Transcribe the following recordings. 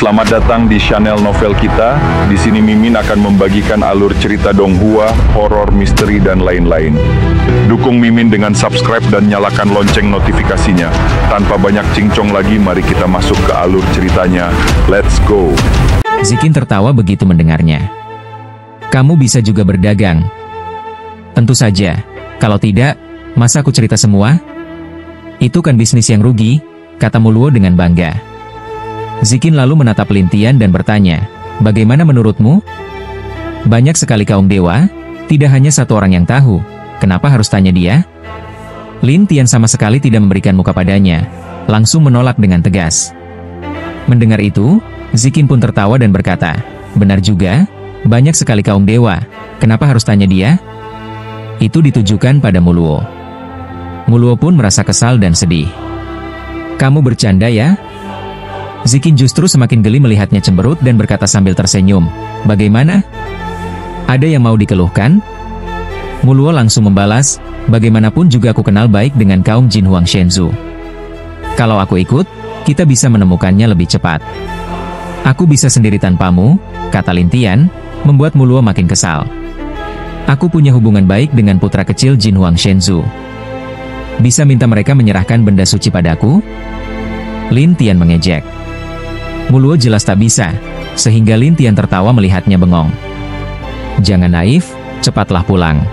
Selamat datang di channel novel kita. Di sini Mimin akan membagikan alur cerita donghua, horor, misteri, dan lain-lain. Dukung Mimin dengan subscribe dan nyalakan lonceng notifikasinya. Tanpa banyak cincong lagi, mari kita masuk ke alur ceritanya. Let's go. Zikin tertawa begitu mendengarnya. Kamu bisa juga berdagang. Tentu saja. Kalau tidak, masa aku cerita semua? Itu kan bisnis yang rugi, kata Muluo dengan bangga. Zikin lalu menatap Lin Tian dan bertanya, bagaimana menurutmu? Banyak sekali kaum dewa, tidak hanya satu orang yang tahu. Kenapa harus tanya dia? Lin Tian sama sekali tidak memberikan muka padanya, langsung menolak dengan tegas. Mendengar itu, Zikin pun tertawa dan berkata, benar juga, banyak sekali kaum dewa, kenapa harus tanya dia? Itu ditujukan pada Muluo. Muluo pun merasa kesal dan sedih. Kamu bercanda ya? Zikin justru semakin geli melihatnya cemberut dan berkata sambil tersenyum, bagaimana? Ada yang mau dikeluhkan? Muluo langsung membalas, bagaimanapun juga aku kenal baik dengan kaum Jin Huang Shenzhou. Kalau aku ikut, kita bisa menemukannya lebih cepat. Aku bisa sendiri tanpamu, kata Lin Tian, membuat Muluo makin kesal. Aku punya hubungan baik dengan putra kecil Jin Huang Shenzhou. Bisa minta mereka menyerahkan benda suci padaku? Lin Tian mengejek. Muluo jelas tak bisa, sehingga Lin Tian tertawa melihatnya bengong. Jangan naif, cepatlah pulang.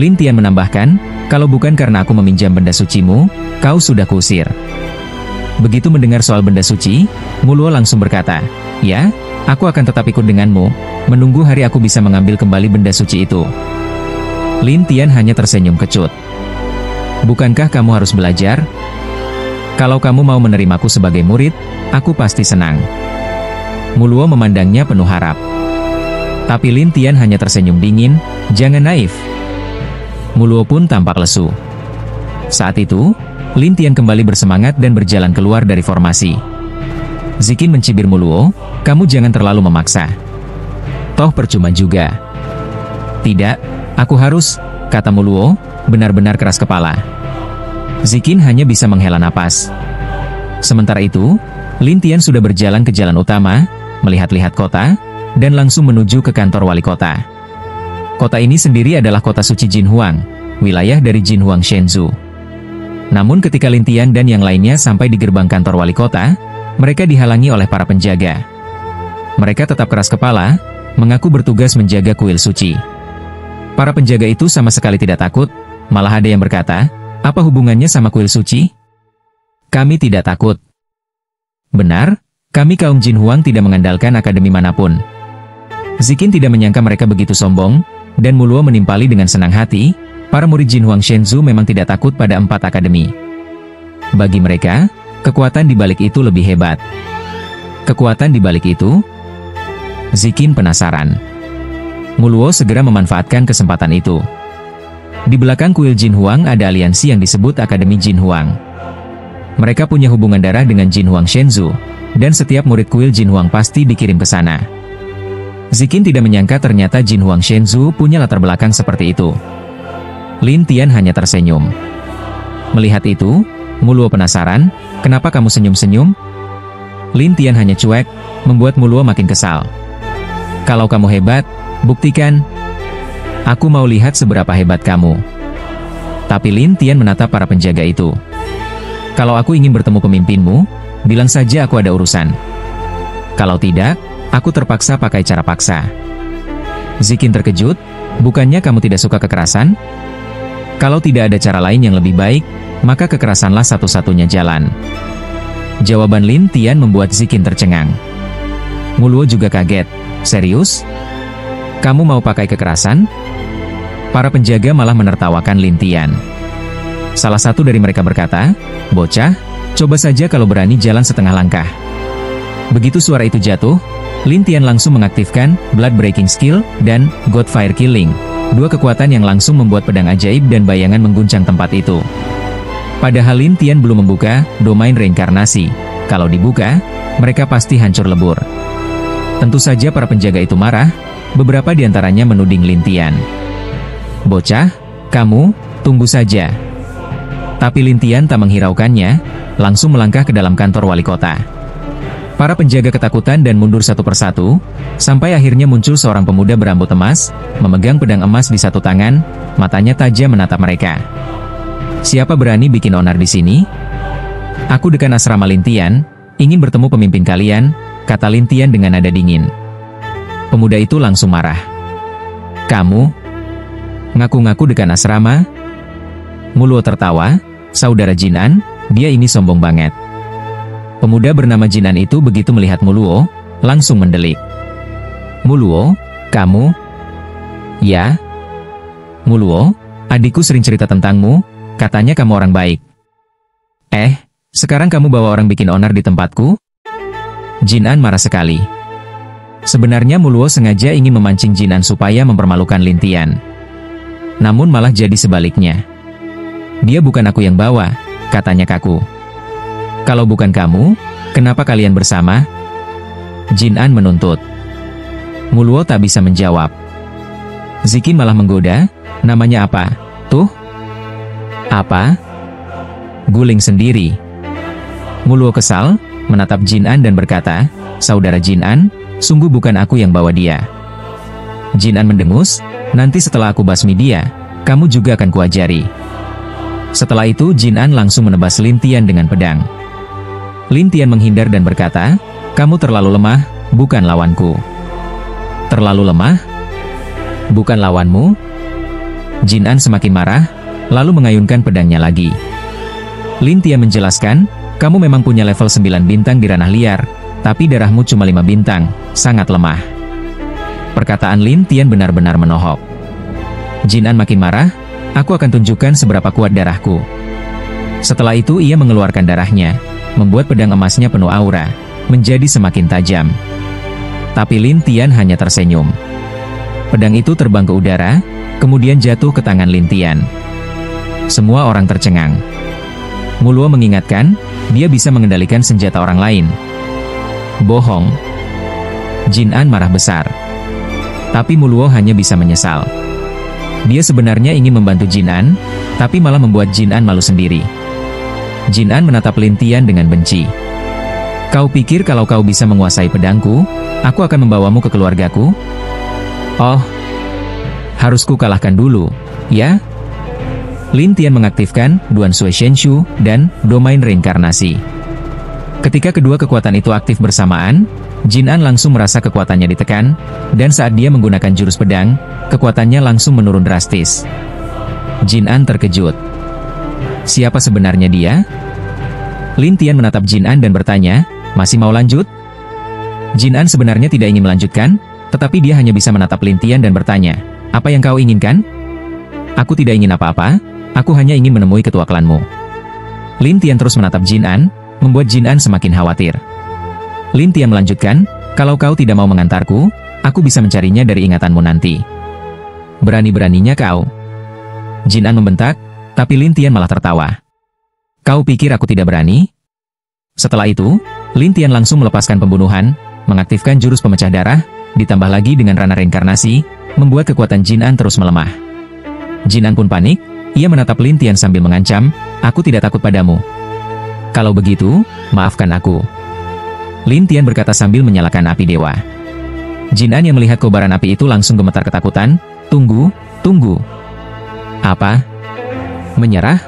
Lin Tian menambahkan, kalau bukan karena aku meminjam benda sucimu, kau sudah kusir. Begitu mendengar soal benda suci, Muluo langsung berkata, ya, aku akan tetap ikut denganmu, menunggu hari aku bisa mengambil kembali benda suci itu. Lin Tian hanya tersenyum kecut. Bukankah kamu harus belajar? Kalau kamu mau menerimaku sebagai murid, aku pasti senang. Muluo memandangnya penuh harap. Tapi Lin Tian hanya tersenyum dingin, jangan naif. Muluo pun tampak lesu. Saat itu, Lin Tian kembali bersemangat dan berjalan keluar dari formasi. Zikin mencibir Muluo, kamu jangan terlalu memaksa. Toh percuma juga. Tidak, aku harus, kata Muluo, benar-benar keras kepala. Zikin hanya bisa menghela napas. Sementara itu, Lin Tian sudah berjalan ke jalan utama, melihat-lihat kota, dan langsung menuju ke kantor wali kota. Kota ini sendiri adalah kota suci Jin Huang, wilayah dari Jin Huang Shenzhou. Namun ketika Lin Tian dan yang lainnya sampai di gerbang kantor wali kota, mereka dihalangi oleh para penjaga. Mereka tetap keras kepala, mengaku bertugas menjaga kuil suci. Para penjaga itu sama sekali tidak takut, malah ada yang berkata, apa hubungannya sama kuil suci? Kami tidak takut. Benar, kami kaum Jin Huang tidak mengandalkan akademi manapun. Zikin tidak menyangka mereka begitu sombong, dan Muluo menimpali dengan senang hati, para murid Jin Huang Shenzhou memang tidak takut pada 4 akademi. Bagi mereka, kekuatan di balik itu lebih hebat. Kekuatan di balik itu? Zikin penasaran. Muluo segera memanfaatkan kesempatan itu. Di belakang kuil Jin Huang ada aliansi yang disebut Akademi Jin Huang. Mereka punya hubungan darah dengan Jin Huang Shenzhou, dan setiap murid kuil Jin Huang pasti dikirim ke sana. Zikin tidak menyangka ternyata Jin Huang Shenzhou punya latar belakang seperti itu. Lin Tian hanya tersenyum. Melihat itu, Muluo penasaran, kenapa kamu senyum-senyum? Lin Tian hanya cuek, membuat Muluo makin kesal. Kalau kamu hebat, buktikan. Aku mau lihat seberapa hebat kamu. Tapi Lin Tian menatap para penjaga itu. Kalau aku ingin bertemu pemimpinmu, bilang saja aku ada urusan. Kalau tidak, aku terpaksa pakai cara paksa. Zikin terkejut, bukannya kamu tidak suka kekerasan? Kalau tidak ada cara lain yang lebih baik, maka kekerasanlah satu-satunya jalan. Jawaban Lin Tian membuat Zikin tercengang. Muluo juga kaget. Serius? Kamu mau pakai kekerasan? Para penjaga malah menertawakan Lin Tian. Salah satu dari mereka berkata, bocah, coba saja kalau berani jalan setengah langkah. Begitu suara itu jatuh, Lin Tian langsung mengaktifkan Blood Breaking Skill dan God Fire Killing, 2 kekuatan yang langsung membuat pedang ajaib dan bayangan mengguncang tempat itu. Padahal Lin Tian belum membuka domain reinkarnasi. Kalau dibuka, mereka pasti hancur lebur. Tentu saja para penjaga itu marah, beberapa di antaranya menuding Lin Tian. Bocah, kamu, tunggu saja. Tapi Lin Tian tak menghiraukannya, langsung melangkah ke dalam kantor wali kota. Para penjaga ketakutan dan mundur satu persatu, sampai akhirnya muncul seorang pemuda berambut emas, memegang pedang emas di satu tangan, matanya tajam menatap mereka. "Siapa berani bikin onar di sini? Aku dekan asrama Lintian, ingin bertemu pemimpin kalian," kata Lintian dengan nada dingin. Pemuda itu langsung marah. "Kamu? Ngaku-ngaku dekan asrama?" Muluo tertawa, "Saudara Jinan, dia ini sombong banget." Pemuda bernama Jinan itu begitu melihat Muluo, langsung mendelik. "Muluo, kamu?" "Ya." "Muluo, adikku sering cerita tentangmu, katanya kamu orang baik." Sekarang kamu bawa orang bikin onar di tempatku?" Jinan marah sekali. Sebenarnya Muluo sengaja ingin memancing Jinan supaya mempermalukan Lintian. Namun malah jadi sebaliknya. "Dia bukan aku yang bawa," katanya kaku. "Kalau bukan kamu, kenapa kalian bersama?" Jinan menuntut. Muluo tak bisa menjawab. Zikin malah menggoda, "Namanya apa? Tuh?" "Apa?" "Guling sendiri." Muluo kesal, menatap Jinan dan berkata, "Saudara Jinan, sungguh bukan aku yang bawa dia." Jinan mendengus, "Nanti setelah aku basmi dia, kamu juga akan kuajari." Setelah itu Jinan langsung menebas Lintian dengan pedang. Lintian menghindar dan berkata, "Kamu terlalu lemah, bukan lawanku." "Terlalu lemah? Bukan lawanmu?" Jinan semakin marah, lalu mengayunkan pedangnya lagi. Lintian menjelaskan, "Kamu memang punya level 9 bintang di ranah liar, tapi darahmu cuma 5 bintang, sangat lemah." Perkataan Lintian benar-benar menohok. Jinan makin marah, "Aku akan tunjukkan seberapa kuat darahku." Setelah itu ia mengeluarkan darahnya, membuat pedang emasnya penuh aura, menjadi semakin tajam. Tapi Lintian hanya tersenyum. Pedang itu terbang ke udara, kemudian jatuh ke tangan Lintian. Semua orang tercengang. Muluo mengingatkan, dia bisa mengendalikan senjata orang lain. "Bohong." Jinan marah besar. Tapi Muluo hanya bisa menyesal. Dia sebenarnya ingin membantu Jinan, tapi malah membuat Jinan malu sendiri. Jinan menatap Lintian dengan benci. "Kau pikir kalau kau bisa menguasai pedangku, aku akan membawamu ke keluargaku? Oh, harus ku kalahkan dulu, ya?" Lintian mengaktifkan Duan Sui Shenshu dan domain reinkarnasi. Ketika kedua kekuatan itu aktif bersamaan, Jinan langsung merasa kekuatannya ditekan, dan saat dia menggunakan jurus pedang, kekuatannya langsung menurun drastis. Jinan terkejut. Siapa sebenarnya dia? Lintian menatap Jinan dan bertanya, "Masih mau lanjut?" Jinan sebenarnya tidak ingin melanjutkan, tetapi dia hanya bisa menatap Lintian dan bertanya, "Apa yang kau inginkan?" "Aku tidak ingin apa-apa, aku hanya ingin menemui ketua klanmu." Lintian terus menatap Jinan, membuat Jinan semakin khawatir. Lintian melanjutkan, "Kalau kau tidak mau mengantarku, aku bisa mencarinya dari ingatanmu nanti." "Berani-beraninya kau." Jinan membentak, tapi Lintian malah tertawa. "Kau pikir aku tidak berani?" Setelah itu, Lintian langsung melepaskan pembunuhan, mengaktifkan jurus pemecah darah, ditambah lagi dengan ranah reinkarnasi, membuat kekuatan Jinan terus melemah. Jinan pun panik, ia menatap Lintian sambil mengancam, "Aku tidak takut padamu. Kalau begitu, maafkan aku." Lintian berkata sambil menyalakan api dewa. Jinan yang melihat kobaran api itu langsung gemetar ketakutan, "Tunggu, tunggu." "Apa? Menyerah?"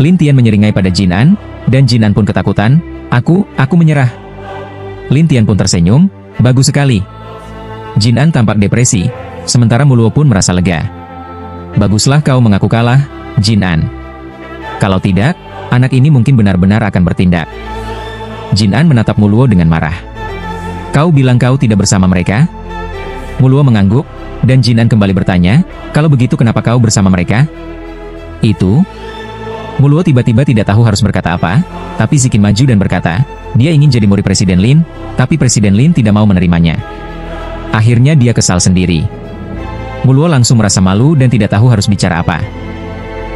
Lintian menyeringai pada Jinan, dan Jinan pun ketakutan, Aku menyerah." Lintian pun tersenyum, "Bagus sekali." Jinan tampak depresi, sementara Muluo pun merasa lega. "Baguslah kau mengaku kalah, Jinan. Kalau tidak, anak ini mungkin benar-benar akan bertindak." Jinan menatap Muluo dengan marah. "Kau bilang kau tidak bersama mereka?" Muluo mengangguk, dan Jinan kembali bertanya, "Kalau begitu kenapa kau bersama mereka?" "Itu..." Muluo tiba-tiba tidak tahu harus berkata apa, tapi Zikin maju dan berkata, dia ingin jadi murid Presiden Lin, tapi Presiden Lin tidak mau menerimanya. Akhirnya dia kesal sendiri. Muluo langsung merasa malu dan tidak tahu harus bicara apa.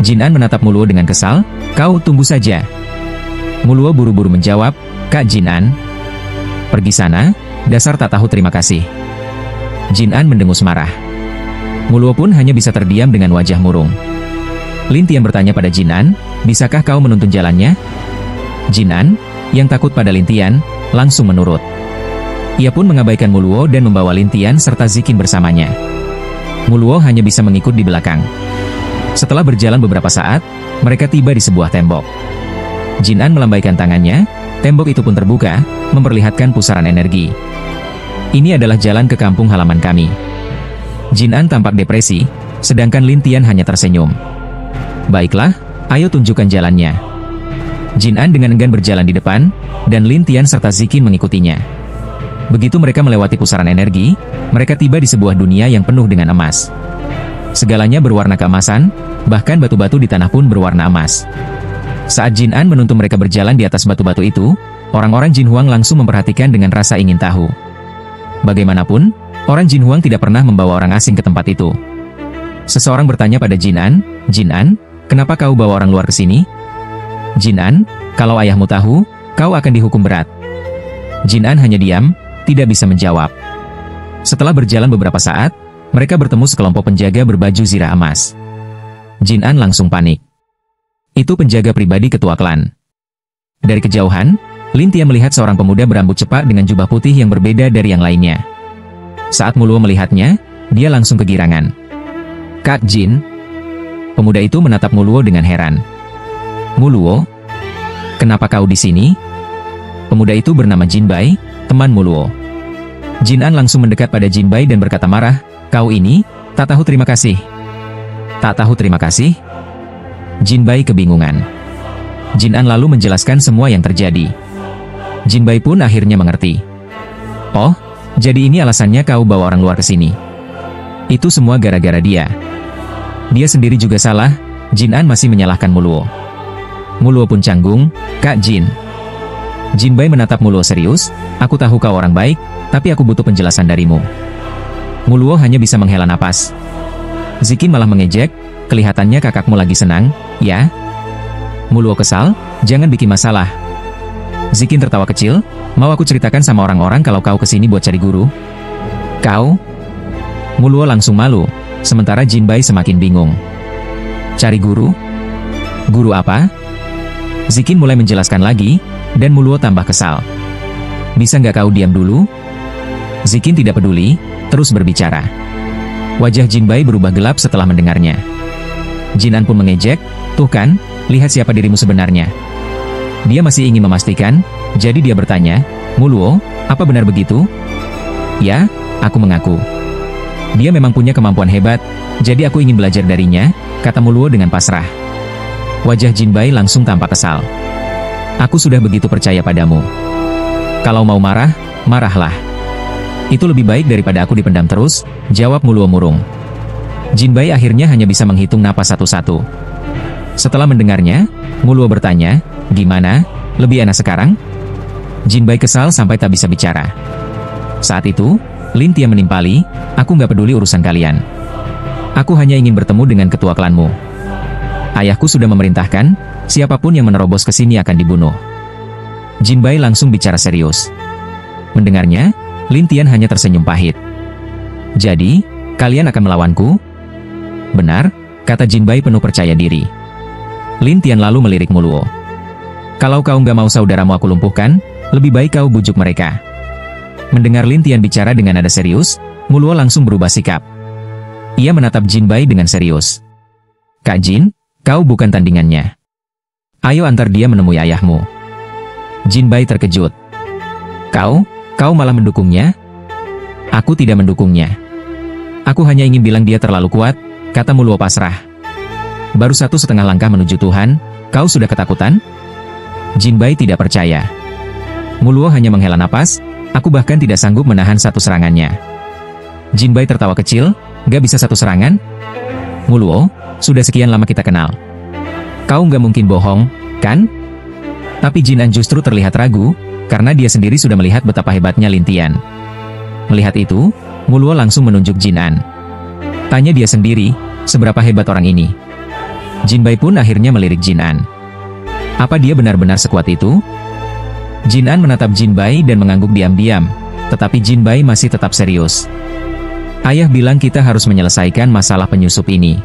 Jinan menatap Muluo dengan kesal, "Kau tunggu saja." Muluo buru-buru menjawab, "Kak Jinan, pergi sana, dasar tak tahu terima kasih." Jinan mendengus marah. Muluo pun hanya bisa terdiam dengan wajah murung. Lintian bertanya pada Jinan, "Bisakah kau menuntun jalannya?" Jinan, yang takut pada Lintian, langsung menurut. Ia pun mengabaikan Muluo dan membawa Lin Tian serta Zikin bersamanya. Muluo hanya bisa mengikut di belakang. Setelah berjalan beberapa saat, mereka tiba di sebuah tembok. Jin An melambaikan tangannya, tembok itu pun terbuka, memperlihatkan pusaran energi. Ini adalah jalan ke kampung halaman kami. Jin An tampak depresi, sedangkan Lin Tian hanya tersenyum. Baiklah, ayo tunjukkan jalannya. Jin An dengan enggan berjalan di depan, dan Lin Tian serta Zikin mengikutinya. Begitu mereka melewati pusaran energi, mereka tiba di sebuah dunia yang penuh dengan emas. Segalanya berwarna keemasan, bahkan batu-batu di tanah pun berwarna emas. Saat Jin An menuntun mereka berjalan di atas batu-batu itu, orang-orang Jin Huang langsung memperhatikan dengan rasa ingin tahu. Bagaimanapun, orang Jin Huang tidak pernah membawa orang asing ke tempat itu. Seseorang bertanya pada Jin An, "Jin An, kenapa kau bawa orang luar ke sini?" "Jin An, kalau ayahmu tahu, kau akan dihukum berat." Jin An hanya diam, tidak bisa menjawab. Setelah berjalan beberapa saat, mereka bertemu sekelompok penjaga berbaju zirah emas. Jin An langsung panik. Itu penjaga pribadi ketua klan. Dari kejauhan, Lin Tian melihat seorang pemuda berambut cepak dengan jubah putih yang berbeda dari yang lainnya. Saat Muluo melihatnya, dia langsung kegirangan. "Kak Jin." Pemuda itu menatap Muluo dengan heran. "Muluo, kenapa kau di sini?" Pemuda itu bernama Jin Bai, teman Muluo. Jin An langsung mendekat pada Jin Bai dan berkata marah, "Kau ini, tak tahu terima kasih." "Tak tahu terima kasih?" Jin Bai kebingungan. Jin An lalu menjelaskan semua yang terjadi. Jin Bai pun akhirnya mengerti. "Oh, jadi ini alasannya kau bawa orang luar ke sini. Itu semua gara-gara dia." Dia sendiri juga salah, Jin An masih menyalahkan Muluo. Muluo pun canggung, "Kak Jin." Jin Bai menatap Muluo serius, "Aku tahu kau orang baik, tapi aku butuh penjelasan darimu." Muluo hanya bisa menghela napas. Zikin malah mengejek, "Kelihatannya kakakmu lagi senang, ya?" Muluo kesal, "Jangan bikin masalah." Zikin tertawa kecil, "Mau aku ceritakan sama orang-orang kalau kau kesini buat cari guru?" "Kau?" Muluo langsung malu, sementara Jin Bai semakin bingung. "Cari guru? Guru apa?" Zikin mulai menjelaskan lagi, dan Muluo tambah kesal. "Bisa nggak kau diam dulu?" Zikin tidak peduli, terus berbicara. Wajah Jin Bai berubah gelap setelah mendengarnya. Jin An pun mengejek, "Tuh kan, lihat siapa dirimu sebenarnya." Dia masih ingin memastikan, jadi dia bertanya, "Muluo, apa benar begitu?" "Ya, aku mengaku. Dia memang punya kemampuan hebat, jadi aku ingin belajar darinya," kata Muluo dengan pasrah. Wajah Jin Bai langsung tampak kesal. "Aku sudah begitu percaya padamu. Kalau mau marah, marahlah. Itu lebih baik daripada aku dipendam terus," jawab Muluo murung. Jin Bai akhirnya hanya bisa menghitung napas satu-satu. Setelah mendengarnya, Muluo bertanya, "Gimana, lebih enak sekarang?" Jin Bai kesal sampai tak bisa bicara. Saat itu, Lin Tian menimpali, "Aku nggak peduli urusan kalian. Aku hanya ingin bertemu dengan ketua klanmu. Ayahku sudah memerintahkan, siapapun yang menerobos ke sini akan dibunuh." Jin Bai langsung bicara serius. Mendengarnya, Lin Tian hanya tersenyum pahit. "Jadi, kalian akan melawanku?" "Benar," kata Jin Bai penuh percaya diri. Lin Tian lalu melirik Muluo. "Kalau kau nggak mau saudaramu aku lumpuhkan, lebih baik kau bujuk mereka." Mendengar Lin Tian bicara dengan nada serius, Muluo langsung berubah sikap. Ia menatap Jin Bai dengan serius. "Kak Jin, kau bukan tandingannya. Ayo antar dia menemui ayahmu." Jin Bai terkejut. Kau malah mendukungnya?" "Aku tidak mendukungnya. Aku hanya ingin bilang dia terlalu kuat," kata Muluo pasrah. "Baru 1,5 langkah menuju Tuhan, kau sudah ketakutan?" Jin Bai tidak percaya. Muluo hanya menghela napas, "Aku bahkan tidak sanggup menahan satu serangannya." Jin Bai tertawa kecil, "Gak bisa satu serangan?" "Muluo, sudah sekian lama kita kenal. Kau nggak mungkin bohong, kan?" Tapi Jin An justru terlihat ragu, karena dia sendiri sudah melihat betapa hebatnya Lin Tian. Melihat itu, Muluo langsung menunjuk Jin An. Tanya dia sendiri, seberapa hebat orang ini. Jin Bai pun akhirnya melirik Jin An. Apa dia benar-benar sekuat itu? Jin An menatap Jin Bai dan mengangguk diam-diam, tetapi Jin Bai masih tetap serius. "Ayah bilang kita harus menyelesaikan masalah penyusup ini."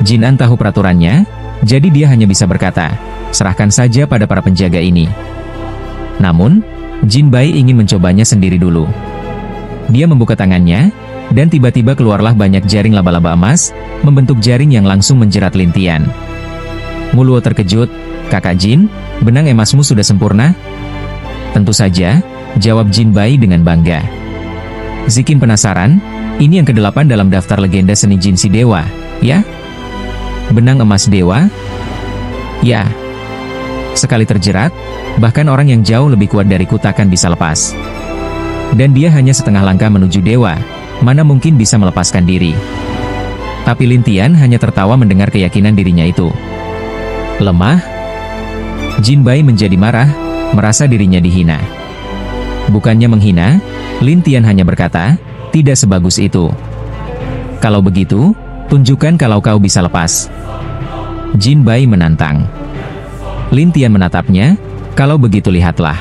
Jin An tahu peraturannya, jadi dia hanya bisa berkata, "Serahkan saja pada para penjaga ini." Namun, Jin Bai ingin mencobanya sendiri dulu. Dia membuka tangannya, dan tiba-tiba keluarlah banyak jaring laba-laba emas, membentuk jaring yang langsung menjerat Lin Tian. Muluo terkejut, "Kakak Jin, benang emasmu sudah sempurna?" "Tentu saja," jawab Jin Bai dengan bangga. Zikin penasaran, "Ini yang ke-8 dalam daftar legenda seni Jin si Dewa, ya?" "Benang emas dewa?" "Ya." Sekali terjerat, bahkan orang yang jauh lebih kuat dariku takkan bisa lepas. Dan dia hanya setengah langkah menuju dewa, mana mungkin bisa melepaskan diri. Tapi Lin Tian hanya tertawa mendengar keyakinan dirinya itu. Lemah? Jin Bai menjadi marah, merasa dirinya dihina. Bukannya menghina, Lin Tian hanya berkata, "Tidak sebagus itu. Kalau begitu, tunjukkan kalau kau bisa lepas." Jin Bai menantang. Lin Tian menatapnya, "Kalau begitu lihatlah."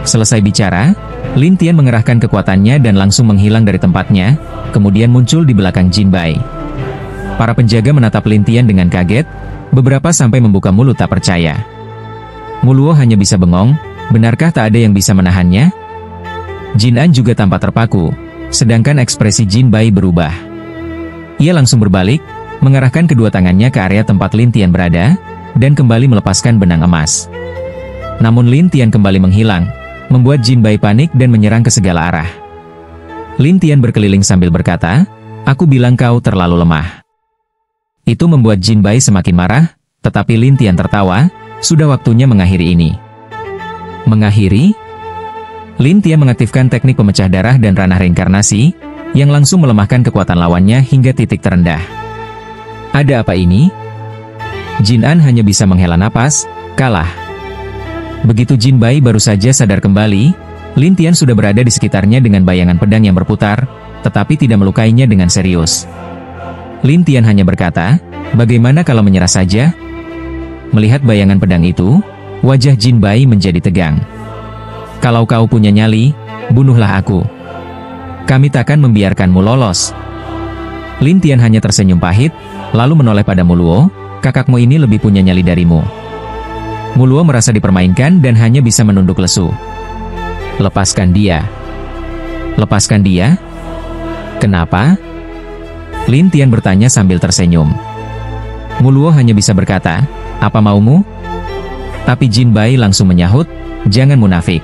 Selesai bicara, Lin Tian mengerahkan kekuatannya dan langsung menghilang dari tempatnya, kemudian muncul di belakang Jin Bai. Para penjaga menatap Lin Tian dengan kaget, beberapa sampai membuka mulut tak percaya. Muluo hanya bisa bengong, benarkah tak ada yang bisa menahannya? Jin An juga tampak terpaku, sedangkan ekspresi Jin Bai berubah. Ia langsung berbalik, mengarahkan kedua tangannya ke area tempat Lin Tian berada, dan kembali melepaskan benang emas. Namun Lin Tian kembali menghilang, membuat Jin Bai panik dan menyerang ke segala arah. Lin Tian berkeliling sambil berkata, "Aku bilang kau terlalu lemah." Itu membuat Jin Bai semakin marah, tetapi Lin Tian tertawa, "Sudah waktunya mengakhiri ini." Mengakhiri? Lin Tian mengaktifkan teknik pemecah darah dan ranah reinkarnasi, yang langsung melemahkan kekuatan lawannya hingga titik terendah. Ada apa ini? Jin An hanya bisa menghela napas, kalah. Begitu Jin Bai baru saja sadar kembali, Lin Tian sudah berada di sekitarnya dengan bayangan pedang yang berputar, tetapi tidak melukainya dengan serius. Lin Tian hanya berkata, "Bagaimana kalau menyerah saja?" Melihat bayangan pedang itu, wajah Jin Bai menjadi tegang. "Kalau kau punya nyali, bunuhlah aku. Kami takkan membiarkanmu lolos." Lin Tian hanya tersenyum pahit, lalu menoleh pada Muluo, "Kakakmu ini lebih punya nyali darimu." Muluo merasa dipermainkan dan hanya bisa menunduk lesu. "Lepaskan dia." "Lepaskan dia? Kenapa?" Lin Tian bertanya sambil tersenyum. Muluo hanya bisa berkata, "Apa maumu?" Tapi Jin Bai langsung menyahut, "Jangan munafik.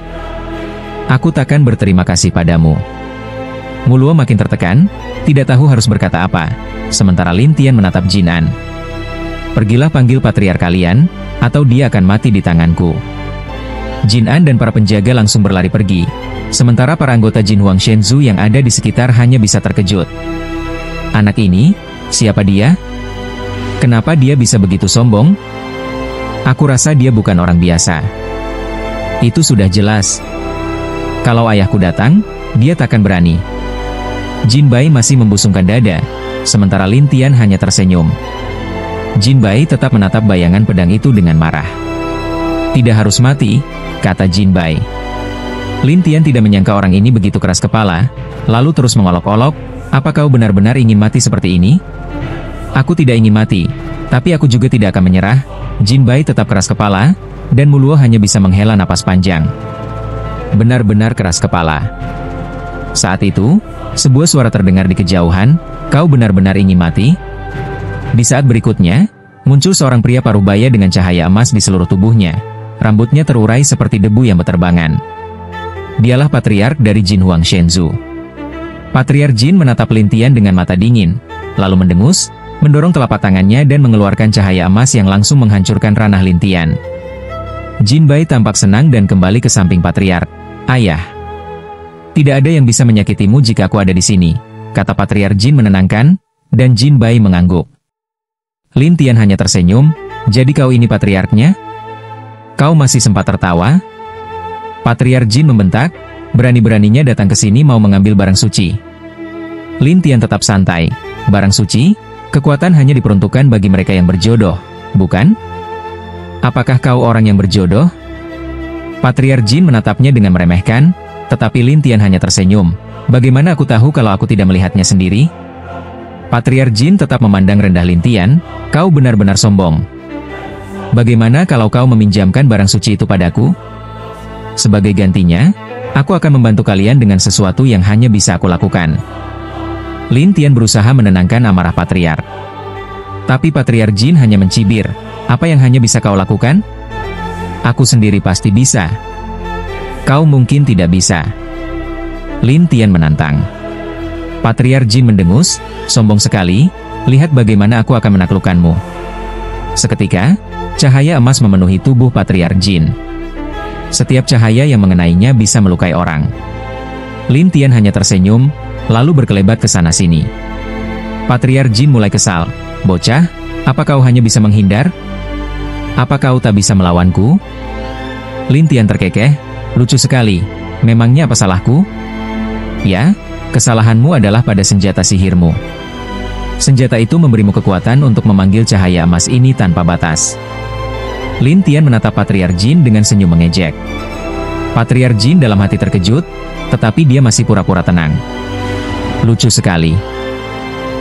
Aku takkan berterima kasih padamu." Muluo makin tertekan, tidak tahu harus berkata apa, sementara Lin Tian menatap Jin An. "Pergilah panggil patriark kalian, atau dia akan mati di tanganku." Jin An dan para penjaga langsung berlari pergi, sementara para anggota Jin Huang Shenzhou yang ada di sekitar hanya bisa terkejut. Anak ini, siapa dia? Kenapa dia bisa begitu sombong? Aku rasa dia bukan orang biasa. Itu sudah jelas. Kalau ayahku datang, dia takkan berani. Jin Bai masih membusungkan dada, sementara Lin Tian hanya tersenyum. Jin Bai tetap menatap bayangan pedang itu dengan marah. "Tidak harus mati," kata Jin Bai. Lin Tian tidak menyangka orang ini begitu keras kepala, lalu terus mengolok-olok, "Apa kau benar-benar ingin mati seperti ini?" "Aku tidak ingin mati, tapi aku juga tidak akan menyerah." Jin Bai tetap keras kepala, dan Muluo hanya bisa menghela napas panjang. Benar-benar keras kepala. Saat itu, sebuah suara terdengar di kejauhan, "Kau benar-benar ingin mati?" Di saat berikutnya, muncul seorang pria paruh baya dengan cahaya emas di seluruh tubuhnya. Rambutnya terurai seperti debu yang berterbangan. Dialah patriark dari Jin Huang Shenzhou. Patriark Jin menatap Lin Tian dengan mata dingin, lalu mendengus, mendorong telapak tangannya dan mengeluarkan cahaya emas yang langsung menghancurkan ranah Lin Tian. Jin Bai tampak senang dan kembali ke samping patriark. "Ayah, tidak ada yang bisa menyakitimu jika aku ada di sini," kata patriark Jin menenangkan, dan Jin Bai mengangguk. Lin Tian hanya tersenyum, "Jadi kau ini patriarknya?" "Kau masih sempat tertawa?" Patriark Jin membentak, "Berani-beraninya datang ke sini mau mengambil barang suci." Lin Tian tetap santai, "Barang suci? Kekuatan hanya diperuntukkan bagi mereka yang berjodoh, bukan? Apakah kau orang yang berjodoh?" Patriark Jin menatapnya dengan meremehkan, tetapi Lin Tian hanya tersenyum. "Bagaimana aku tahu kalau aku tidak melihatnya sendiri?" Patriark Jin tetap memandang rendah Lin Tian, "Kau benar-benar sombong. Bagaimana kalau kau meminjamkan barang suci itu padaku?" Sebagai gantinya, aku akan membantu kalian dengan sesuatu yang hanya bisa aku lakukan. Lin Tian berusaha menenangkan amarah Patriark. Tapi Patriark Jin hanya mencibir, apa yang hanya bisa kau lakukan? Aku sendiri pasti bisa. Kau mungkin tidak bisa. Lin Tian menantang. Patriark Jin mendengus, sombong sekali, lihat bagaimana aku akan menaklukkanmu. Seketika, cahaya emas memenuhi tubuh Patriark Jin. Setiap cahaya yang mengenainya bisa melukai orang. Lin Tian hanya tersenyum, lalu berkelebat ke sana-sini. Patriark Jin mulai kesal. Bocah, apa kau hanya bisa menghindar? Apa kau tak bisa melawanku? Lin Tian terkekeh, lucu sekali. Memangnya apa salahku? Ya, kesalahanmu adalah pada senjata sihirmu. Senjata itu memberimu kekuatan untuk memanggil cahaya emas ini tanpa batas. Lin Tian menatap Patriark Jin dengan senyum mengejek. Patriark Jin dalam hati terkejut, tetapi dia masih pura-pura tenang. Lucu sekali.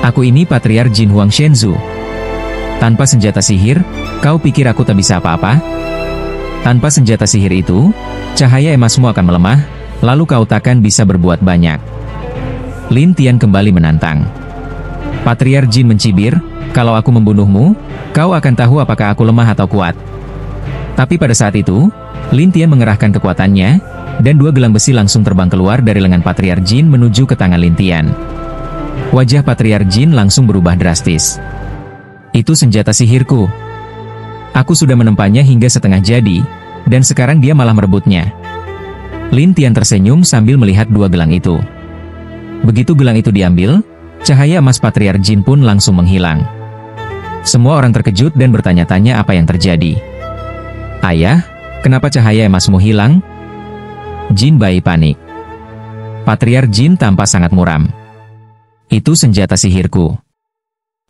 Aku ini Patriark Jin Huang Shenzhou. Tanpa senjata sihir, kau pikir aku tak bisa apa-apa? Tanpa senjata sihir itu, cahaya emasmu akan melemah, lalu kau takkan bisa berbuat banyak. Lin Tian kembali menantang. Patriark Jin mencibir, kalau aku membunuhmu, kau akan tahu apakah aku lemah atau kuat. Tapi pada saat itu, Lin Tian mengerahkan kekuatannya, dan dua gelang besi langsung terbang keluar dari lengan Patriark Jin menuju ke tangan Lin Tian. Wajah Patriark Jin langsung berubah drastis. Itu senjata sihirku. Aku sudah menempanya hingga setengah jadi, dan sekarang dia malah merebutnya. Lin Tian tersenyum sambil melihat dua gelang itu. Begitu gelang itu diambil, cahaya emas Patriark Jin pun langsung menghilang. Semua orang terkejut dan bertanya-tanya apa yang terjadi. Ayah, kenapa cahaya emasmu hilang? Jin Bai panik. Patriark Jin tampak sangat muram. Itu senjata sihirku.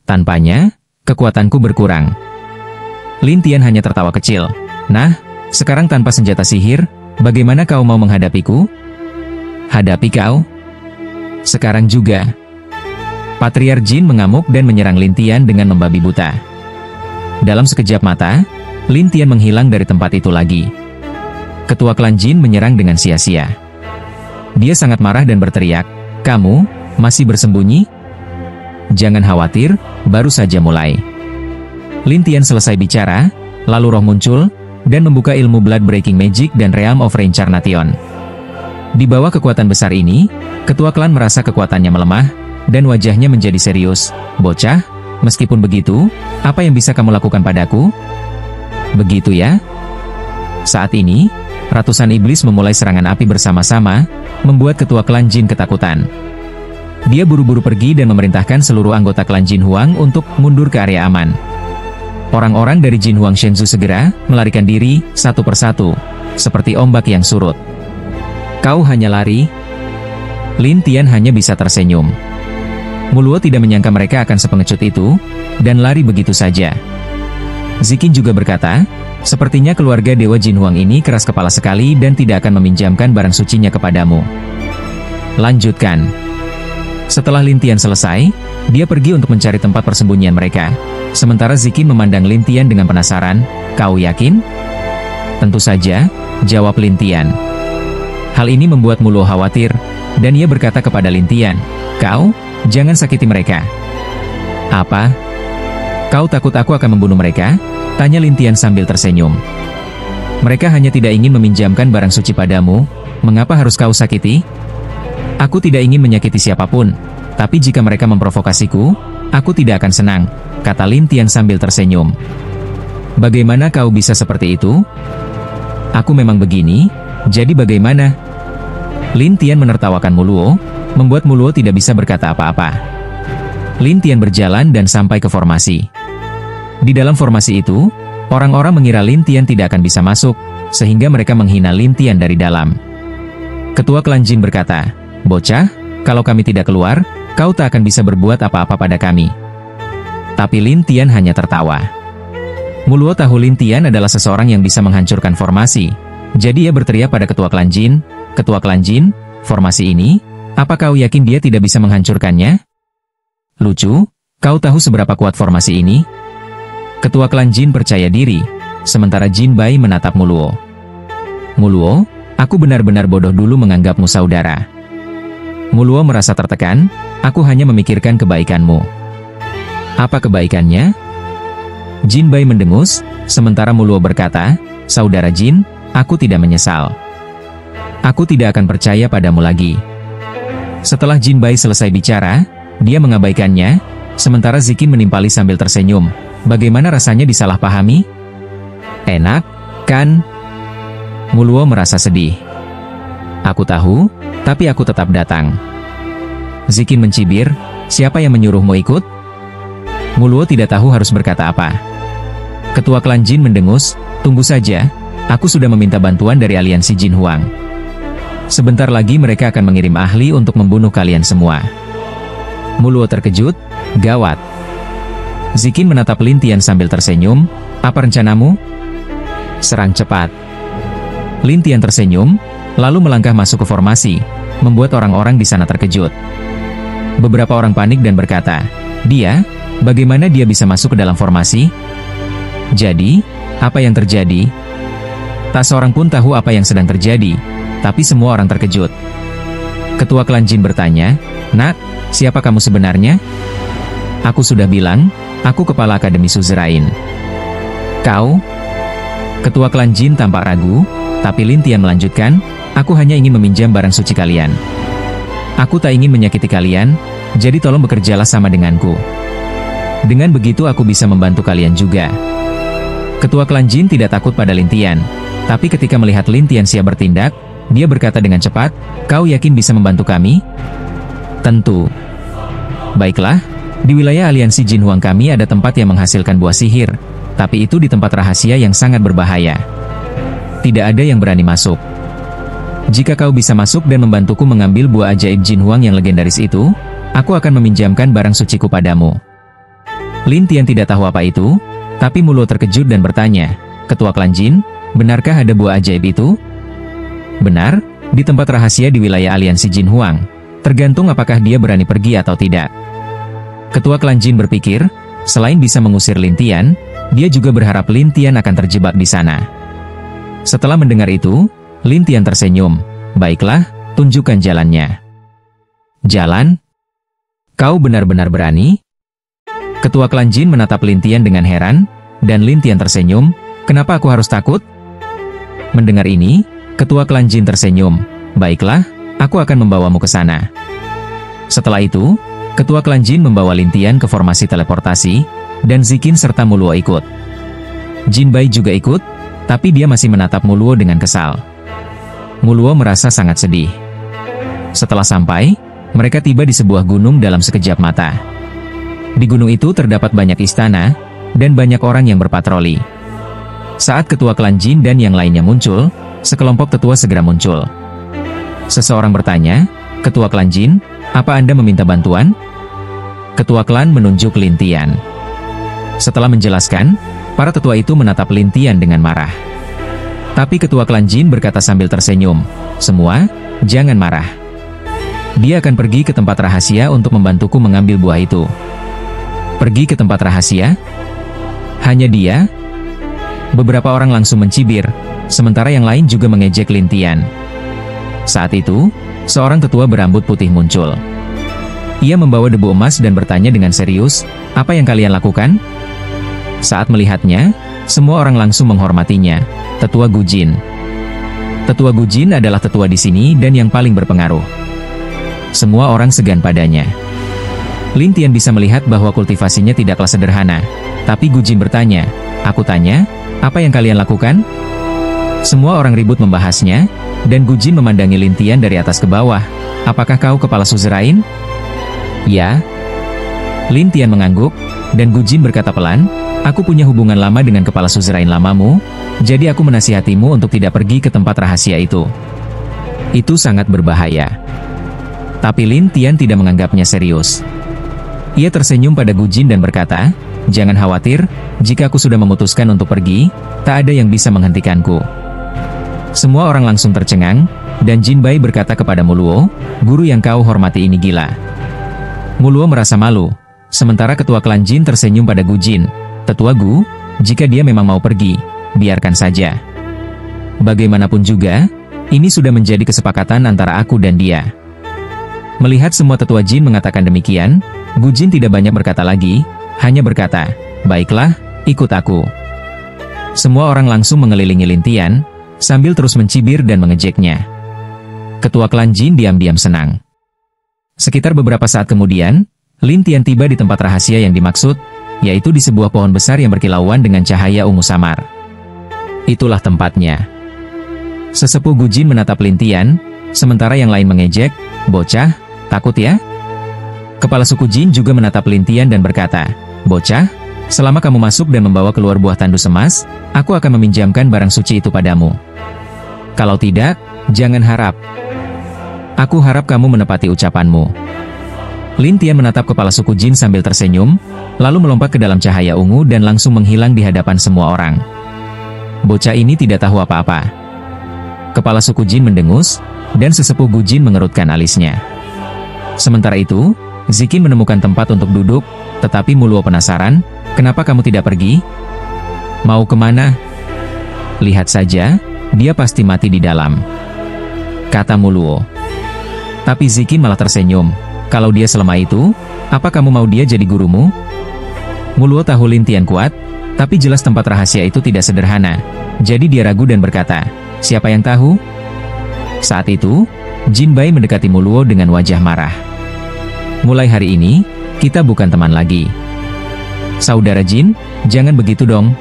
Tanpanya, kekuatanku berkurang. Lin Tian hanya tertawa kecil. Nah, sekarang tanpa senjata sihir, bagaimana kau mau menghadapiku? Hadapi kau? Sekarang juga. Patriark Jin mengamuk dan menyerang Lin Tian dengan membabi buta. Dalam sekejap mata, Lin Tian menghilang dari tempat itu lagi. Ketua klan Jin menyerang dengan sia-sia. Dia sangat marah dan berteriak, "Kamu masih bersembunyi? Jangan khawatir, baru saja mulai." Lin Tian selesai bicara, lalu roh muncul, dan membuka ilmu Blood Breaking Magic dan Realm of Reincarnation. Di bawah kekuatan besar ini, ketua klan merasa kekuatannya melemah, dan wajahnya menjadi serius. Bocah, meskipun begitu, apa yang bisa kamu lakukan padaku? Begitu ya? Saat ini, ratusan iblis memulai serangan api bersama-sama, membuat ketua klan Jin ketakutan. Dia buru-buru pergi dan memerintahkan seluruh anggota klan Jin Huang untuk mundur ke area aman. Orang-orang dari Jin Huang Shenzhou segera melarikan diri satu persatu, seperti ombak yang surut. Kau hanya lari? Lin Tian hanya bisa tersenyum. Muluo tidak menyangka mereka akan sepengecut itu, dan lari begitu saja. Ziqin juga berkata, sepertinya keluarga Dewa Jin Huang ini keras kepala sekali dan tidak akan meminjamkan barang sucinya kepadamu. Lanjutkan. Setelah Lin Tian selesai, dia pergi untuk mencari tempat persembunyian mereka. Sementara Ziqin memandang Lin Tian dengan penasaran, kau yakin? Tentu saja, jawab Lin Tian. Hal ini membuat Muluo khawatir, dan ia berkata kepada Lin Tian, kau, jangan sakiti mereka. Apa? Kau takut aku akan membunuh mereka? Tanya Lin Tian sambil tersenyum. Mereka hanya tidak ingin meminjamkan barang suci padamu, mengapa harus kau sakiti? Aku tidak ingin menyakiti siapapun, tapi jika mereka memprovokasiku, aku tidak akan senang, kata Lin Tian sambil tersenyum. Bagaimana kau bisa seperti itu? Aku memang begini, jadi bagaimana? Lin Tian menertawakan Muluo, membuat Muluo tidak bisa berkata apa-apa. Lin Tian berjalan dan sampai ke formasi. Di dalam formasi itu, orang-orang mengira Lin Tian tidak akan bisa masuk, sehingga mereka menghina Lin Tian dari dalam. Ketua klan Jin berkata, bocah, kalau kami tidak keluar, kau tak akan bisa berbuat apa-apa pada kami. Tapi Lin Tian hanya tertawa. Muluo tahu Lin Tian adalah seseorang yang bisa menghancurkan formasi, jadi ia berteriak pada ketua klan Jin, ketua klan Jin, formasi ini, apa kau yakin dia tidak bisa menghancurkannya? Lucu, kau tahu seberapa kuat formasi ini? Ketua klan Jin percaya diri, sementara Jin Bai menatap Muluo. Muluo, Aku benar-benar bodoh dulu menganggapmu saudara. Muluo merasa tertekan, aku hanya memikirkan kebaikanmu. Apa kebaikannya? Jin Bai mendengus, sementara Muluo berkata, saudara Jin, aku tidak menyesal. Aku tidak akan percaya padamu lagi. Setelah Jin Bai selesai bicara, dia mengabaikannya, sementara Zikin menimpali sambil tersenyum. Bagaimana rasanya disalahpahami? Enak, kan? Muluo merasa sedih. Aku tahu, tapi aku tetap datang. Zikin mencibir, siapa yang menyuruhmu ikut? Muluo tidak tahu harus berkata apa. Ketua klan Jin mendengus, tunggu saja, aku sudah meminta bantuan dari aliansi Jin Huang. Sebentar lagi mereka akan mengirim ahli untuk membunuh kalian semua. Muluo terkejut, gawat. Zikin menatap Lin Tian sambil tersenyum, apa rencanamu? Serang cepat. Lin Tian tersenyum, lalu melangkah masuk ke formasi, membuat orang-orang di sana terkejut. Beberapa orang panik dan berkata, bagaimana dia bisa masuk ke dalam formasi? Jadi, apa yang terjadi? Tak seorang pun tahu apa yang sedang terjadi, tapi semua orang terkejut. Ketua klan Jin bertanya, nak, siapa kamu sebenarnya? Aku sudah bilang, aku kepala Akademi Suzerain. Kau? Ketua klan Jin tampak ragu, tapi Lin Tian melanjutkan, aku hanya ingin meminjam barang suci kalian. Aku tak ingin menyakiti kalian, jadi tolong bekerjalah sama denganku. Dengan begitu aku bisa membantu kalian juga. Ketua klan Jin tidak takut pada Lin Tian, tapi ketika melihat Lin Tian siap bertindak, dia berkata dengan cepat, kau yakin bisa membantu kami? Tentu. Baiklah, di wilayah aliansi Jin Huang kami ada tempat yang menghasilkan buah sihir, tapi itu di tempat rahasia yang sangat berbahaya. Tidak ada yang berani masuk. Jika kau bisa masuk dan membantuku mengambil buah ajaib Jin Huang yang legendaris itu, aku akan meminjamkan barang suciku padamu. Lin Tian tidak tahu apa itu, tapi Muluo terkejut dan bertanya, Ketua klan Jin, benarkah ada buah ajaib itu? Benar, di tempat rahasia di wilayah aliansi Jin Huang, tergantung apakah dia berani pergi atau tidak. Ketua klan Jin berpikir, selain bisa mengusir Lin Tian, dia juga berharap Lin Tian akan terjebak di sana. Setelah mendengar itu, Lin Tian tersenyum. Baiklah, tunjukkan jalannya. Jalan? Kau benar-benar berani? Ketua klan Jin menatap Lin Tian dengan heran, dan Lin Tian tersenyum, kenapa aku harus takut? Mendengar ini, Ketua klan Jin tersenyum. Baiklah, aku akan membawamu ke sana. Setelah itu, Ketua klan Jin membawa Lin Tian ke formasi teleportasi, dan Zikin serta Muluo ikut. Jin Bai juga ikut, tapi dia masih menatap Muluo dengan kesal. Muluo merasa sangat sedih. Setelah sampai, mereka tiba di sebuah gunung dalam sekejap mata. Di gunung itu terdapat banyak istana, dan banyak orang yang berpatroli. Saat Ketua klan Jin dan yang lainnya muncul, sekelompok tetua segera muncul. Seseorang bertanya, Ketua klan Jin, apa Anda meminta bantuan? Ketua klan menunjuk Lin Tian. Setelah menjelaskan, para tetua itu menatap Lin Tian dengan marah. Tapi Ketua klan Jin berkata sambil tersenyum, semua, jangan marah. Dia akan pergi ke tempat rahasia untuk membantuku mengambil buah itu. Pergi ke tempat rahasia? Hanya dia? Beberapa orang langsung mencibir, sementara yang lain juga mengejek Lin Tian. Saat itu, seorang tetua berambut putih muncul. Ia membawa debu emas dan bertanya dengan serius, apa yang kalian lakukan? Saat melihatnya, semua orang langsung menghormatinya, Tetua Gujin. Tetua Gujin adalah tetua di sini dan yang paling berpengaruh. Semua orang segan padanya. Lin Tian bisa melihat bahwa kultivasinya tidaklah sederhana, tapi Gujin bertanya, aku tanya, apa yang kalian lakukan? Semua orang ribut membahasnya, dan Gujin memandangi Lin Tian dari atas ke bawah, apakah kau kepala suzerain? Ya. Lin Tian mengangguk, dan Gujin berkata pelan, aku punya hubungan lama dengan kepala suzerain lamamu, jadi aku menasihatimu untuk tidak pergi ke tempat rahasia itu. Itu sangat berbahaya. Tapi Lin Tian tidak menganggapnya serius. Ia tersenyum pada Gujin dan berkata, jangan khawatir, jika aku sudah memutuskan untuk pergi, tak ada yang bisa menghentikanku. Semua orang langsung tercengang, dan Jin Bai berkata kepada Muluo, guru yang kau hormati ini gila. Muluo merasa malu, sementara ketua klan Jin tersenyum pada Gujin, Tetua Gu, jika dia memang mau pergi, biarkan saja. Bagaimanapun juga, Ini sudah menjadi kesepakatan antara aku dan dia. Melihat semua tetua jin mengatakan demikian, Gu Jin tidak banyak berkata lagi, hanya berkata, "Baiklah, ikut aku." Semua orang langsung mengelilingi Lin Tian, sambil terus mencibir dan mengejeknya. Ketua klan Jin diam-diam senang. Sekitar beberapa saat kemudian, Lin Tian tiba di tempat rahasia yang dimaksud, yaitu di sebuah pohon besar yang berkilauan dengan cahaya ungu samar. Itulah tempatnya. Sesepuh Gu Jin menatap Lin Tian, sementara yang lain mengejek, "Bocah, takut ya?" Kepala suku Jin juga menatap Lin Tian dan berkata, "Bocah, selama kamu masuk dan membawa keluar buah tandus emas, aku akan meminjamkan barang suci itu padamu. Kalau tidak, jangan harap. Aku harap kamu menepati ucapanmu." Lin Tian menatap kepala suku Jin sambil tersenyum, lalu melompat ke dalam cahaya ungu dan langsung menghilang di hadapan semua orang. Bocah ini tidak tahu apa-apa. Kepala suku Jin mendengus, dan sesepuh Gu Jin mengerutkan alisnya. Sementara itu, Zikin menemukan tempat untuk duduk, tetapi Muluo penasaran, "Kenapa kamu tidak pergi? Mau kemana? Lihat saja, dia pasti mati di dalam," kata Muluo. Tapi Zikin malah tersenyum, "Kalau dia selemah itu, apa kamu mau dia jadi gurumu?" Muluo tahu Lin Tian kuat, tapi jelas tempat rahasia itu tidak sederhana. Jadi dia ragu dan berkata, "Siapa yang tahu?" Saat itu, Jin Bai mendekati Muluo dengan wajah marah. "Mulai hari ini, kita bukan teman lagi. Saudara Jin, jangan begitu dong."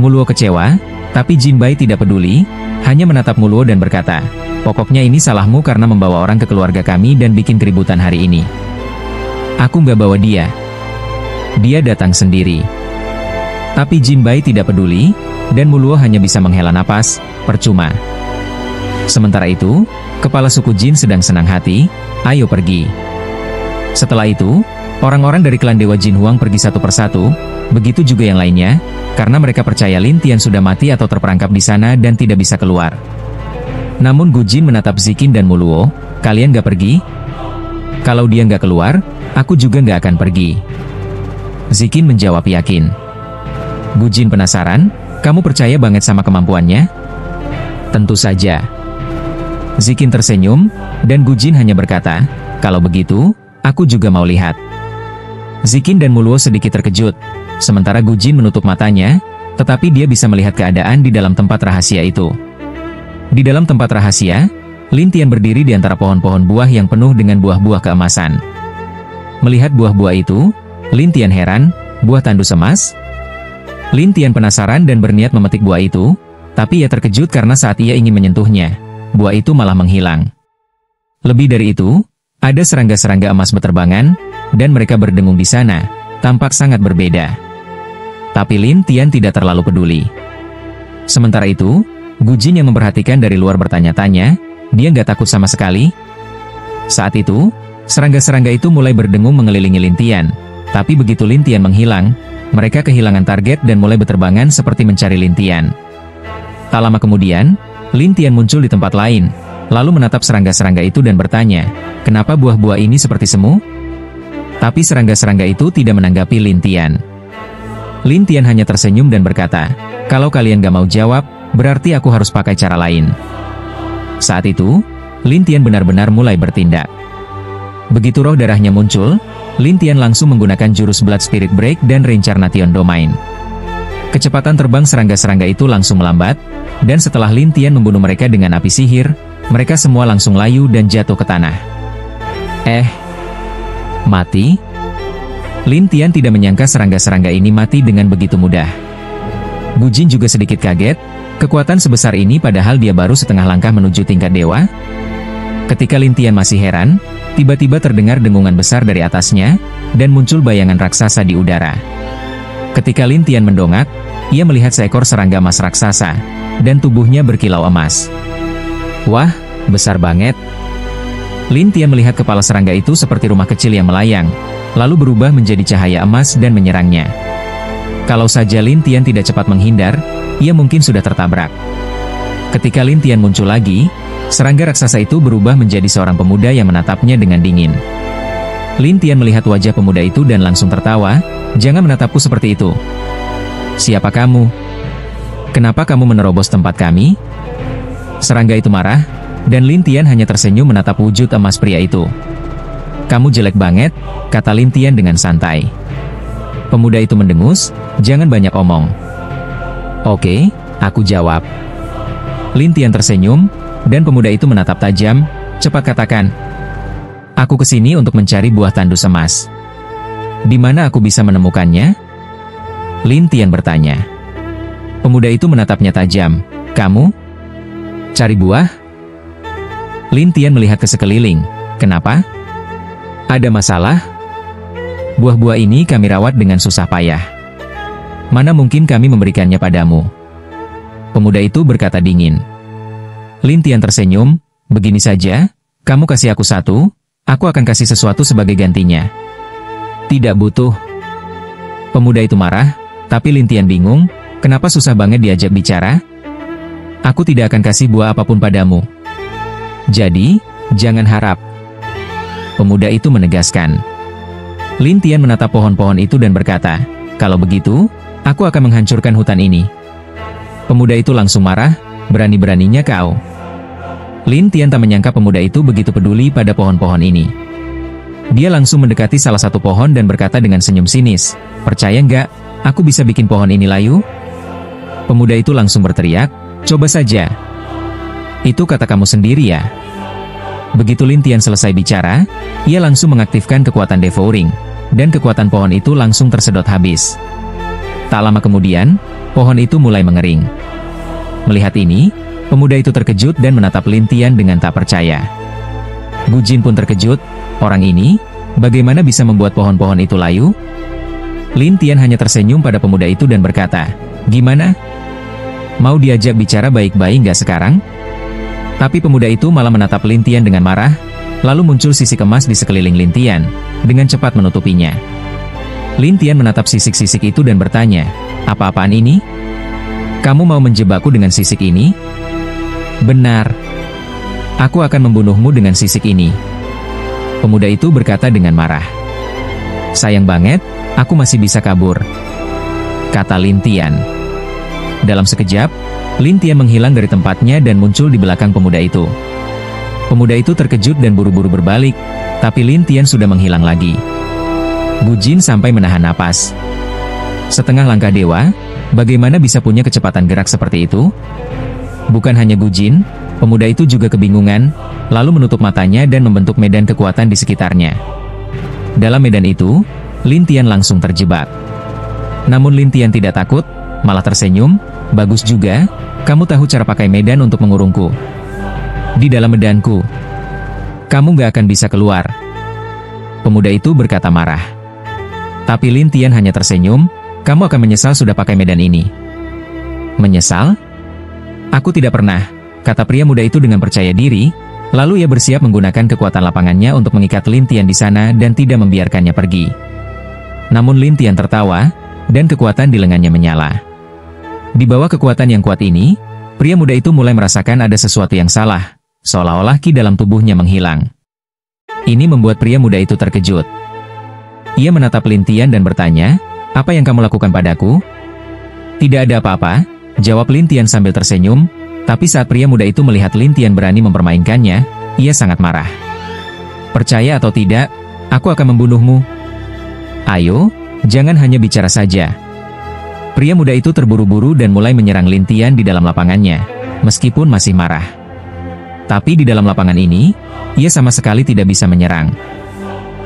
Muluo kecewa, tapi Jin Bai tidak peduli, hanya menatap Muluo dan berkata, "Pokoknya ini salahmu karena membawa orang ke keluarga kami dan bikin keributan hari ini. Aku nggak bawa dia. Dia datang sendiri." Tapi Jin Bai tidak peduli, dan Muluo hanya bisa menghela napas, percuma. Sementara itu, kepala suku Jin sedang senang hati, "Ayo pergi." Setelah itu, orang-orang dari klan Dewa Jin Huang pergi satu persatu, begitu juga yang lainnya, karena mereka percaya Lin Tian sudah mati atau terperangkap di sana dan tidak bisa keluar. Namun Gu Jin menatap Zikin dan Muluo, "Kalian gak pergi? Kalau dia gak keluar, aku juga gak akan pergi." Zikin menjawab yakin. Gu Jin penasaran, "Kamu percaya banget sama kemampuannya?" "Tentu saja." Zikin tersenyum, dan Gu Jin hanya berkata, "Kalau begitu, aku juga mau lihat." Zikin dan Muluo sedikit terkejut, sementara Gu Jin menutup matanya, tetapi dia bisa melihat keadaan di dalam tempat rahasia itu. Di dalam tempat rahasia, Lin Tian berdiri di antara pohon-pohon buah yang penuh dengan buah-buah keemasan. Melihat buah-buah itu, Lin Tian heran, "Buah tandus emas?" Lin Tian penasaran dan berniat memetik buah itu, tapi ia terkejut karena saat ia ingin menyentuhnya, buah itu malah menghilang. Lebih dari itu, ada serangga-serangga emas beterbangan, dan mereka berdengung di sana, tampak sangat berbeda. Tapi Lin Tian tidak terlalu peduli. Sementara itu, Gu Jin yang memperhatikan dari luar bertanya-tanya, dia nggak takut sama sekali. Saat itu, serangga-serangga itu mulai berdengung mengelilingi Lin Tian, tapi begitu Lin Tian menghilang, mereka kehilangan target dan mulai berterbangan seperti mencari Lin Tian. Tak lama kemudian, Lin Tian muncul di tempat lain, lalu menatap serangga-serangga itu dan bertanya, "Kenapa buah-buah ini seperti semu?" Tapi serangga-serangga itu tidak menanggapi Lin Tian. Lin Tian hanya tersenyum dan berkata, "Kalau kalian gak mau jawab, berarti aku harus pakai cara lain." Saat itu, Lin Tian benar-benar mulai bertindak. Begitu roh darahnya muncul, Lin Tian langsung menggunakan jurus Blood Spirit Break dan Reincarnation Domain. Kecepatan terbang serangga-serangga itu langsung melambat, dan setelah Lin Tian membunuh mereka dengan api sihir, mereka semua langsung layu dan jatuh ke tanah. Mati? Lin Tian tidak menyangka serangga-serangga ini mati dengan begitu mudah. Gu Jin juga sedikit kaget, kekuatan sebesar ini padahal dia baru setengah langkah menuju tingkat dewa. Ketika Lin Tian masih heran, tiba-tiba terdengar dengungan besar dari atasnya, dan muncul bayangan raksasa di udara. Ketika Lin Tian mendongak, ia melihat seekor serangga emas raksasa, dan tubuhnya berkilau emas. Wah, besar banget. Lin Tian melihat kepala serangga itu seperti rumah kecil yang melayang, lalu berubah menjadi cahaya emas dan menyerangnya. Kalau saja Lin Tian tidak cepat menghindar, ia mungkin sudah tertabrak. Ketika Lin Tian muncul lagi, serangga raksasa itu berubah menjadi seorang pemuda yang menatapnya dengan dingin. Lin Tian melihat wajah pemuda itu dan langsung tertawa, "Jangan menatapku seperti itu. Siapa kamu? Kenapa kamu menerobos tempat kami?" Serangga itu marah, dan Lin Tian hanya tersenyum menatap wujud emas pria itu. "Kamu jelek banget," kata Lin Tian dengan santai. Pemuda itu mendengus, "Jangan banyak omong." "Oke," aku jawab. Lin Tian tersenyum, dan pemuda itu menatap tajam. "Cepat katakan." "Aku kesini untuk mencari buah tandus emas. Di mana aku bisa menemukannya?" Lin Tian bertanya. Pemuda itu menatapnya tajam. "Kamu cari buah?" Lin Tian melihat ke sekeliling. "Kenapa? Ada masalah?" "Buah-buah ini kami rawat dengan susah payah. Mana mungkin kami memberikannya padamu?" Pemuda itu berkata dingin. Lin Tian tersenyum. "Begini saja, kamu kasih aku satu, aku akan kasih sesuatu sebagai gantinya." "Tidak butuh." Pemuda itu marah, tapi Lin Tian bingung, kenapa susah banget diajak bicara? "Aku tidak akan kasih buah apapun padamu. Jadi, jangan harap." Pemuda itu menegaskan. Lin Tian menatap pohon-pohon itu dan berkata, "Kalau begitu, aku akan menghancurkan hutan ini." Pemuda itu langsung marah, "Berani-beraninya kau." Lin Tian tak menyangka pemuda itu begitu peduli pada pohon-pohon ini. Dia langsung mendekati salah satu pohon dan berkata dengan senyum sinis, "Percaya nggak, aku bisa bikin pohon ini layu?" Pemuda itu langsung berteriak, "Coba saja." "Itu kata kamu sendiri ya?" Begitu Lin Tian selesai bicara, ia langsung mengaktifkan kekuatan devouring, dan kekuatan pohon itu langsung tersedot habis. Tak lama kemudian, pohon itu mulai mengering. Melihat ini, pemuda itu terkejut dan menatap Lin Tian dengan tak percaya. Gu Jin pun terkejut, orang ini, bagaimana bisa membuat pohon-pohon itu layu? Lin Tian hanya tersenyum pada pemuda itu dan berkata, "Gimana? Mau diajak bicara baik-baik nggak sekarang?" Tapi pemuda itu malah menatap Lin Tian dengan marah, lalu muncul sisik emas di sekeliling Lin Tian, dengan cepat menutupinya. Lin Tian menatap sisik-sisik itu dan bertanya, "Apa-apaan ini? Kamu mau menjebakku dengan sisik ini?" "Benar. Aku akan membunuhmu dengan sisik ini." Pemuda itu berkata dengan marah. "Sayang banget, aku masih bisa kabur," kata Lin Tian. Dalam sekejap, Lin Tian menghilang dari tempatnya dan muncul di belakang pemuda itu. Pemuda itu terkejut dan buru-buru berbalik, tapi Lin Tian sudah menghilang lagi. Gu Jin sampai menahan napas. Setengah langkah dewa, bagaimana bisa punya kecepatan gerak seperti itu? Bukan hanya Gu Jin, pemuda itu juga kebingungan, lalu menutup matanya dan membentuk medan kekuatan di sekitarnya. Dalam medan itu, Lin Tian langsung terjebak. Namun Lin Tian tidak takut, malah tersenyum. "Bagus juga, kamu tahu cara pakai medan untuk mengurungku. Di dalam medanku, kamu gak akan bisa keluar." Pemuda itu berkata marah. Tapi Lin Tian hanya tersenyum, "Kamu akan menyesal sudah pakai medan ini." "Menyesal? Aku tidak pernah," kata pria muda itu dengan percaya diri, lalu ia bersiap menggunakan kekuatan lapangannya untuk mengikat Lin Tian di sana dan tidak membiarkannya pergi. Namun Lin Tian tertawa, dan kekuatan di lengannya menyala. Di bawah kekuatan yang kuat ini, pria muda itu mulai merasakan ada sesuatu yang salah, seolah-olah ki dalam tubuhnya menghilang. Ini membuat pria muda itu terkejut. Ia menatap Lin Tian dan bertanya, "Apa yang kamu lakukan padaku?" "Tidak ada apa-apa," jawab Lin Tian sambil tersenyum, tapi saat pria muda itu melihat Lin Tian berani mempermainkannya, ia sangat marah. "Percaya atau tidak, aku akan membunuhmu. Ayo, jangan hanya bicara saja." Pria muda itu terburu-buru dan mulai menyerang Lin Tian di dalam lapangannya, meskipun masih marah. Tapi di dalam lapangan ini, ia sama sekali tidak bisa menyerang.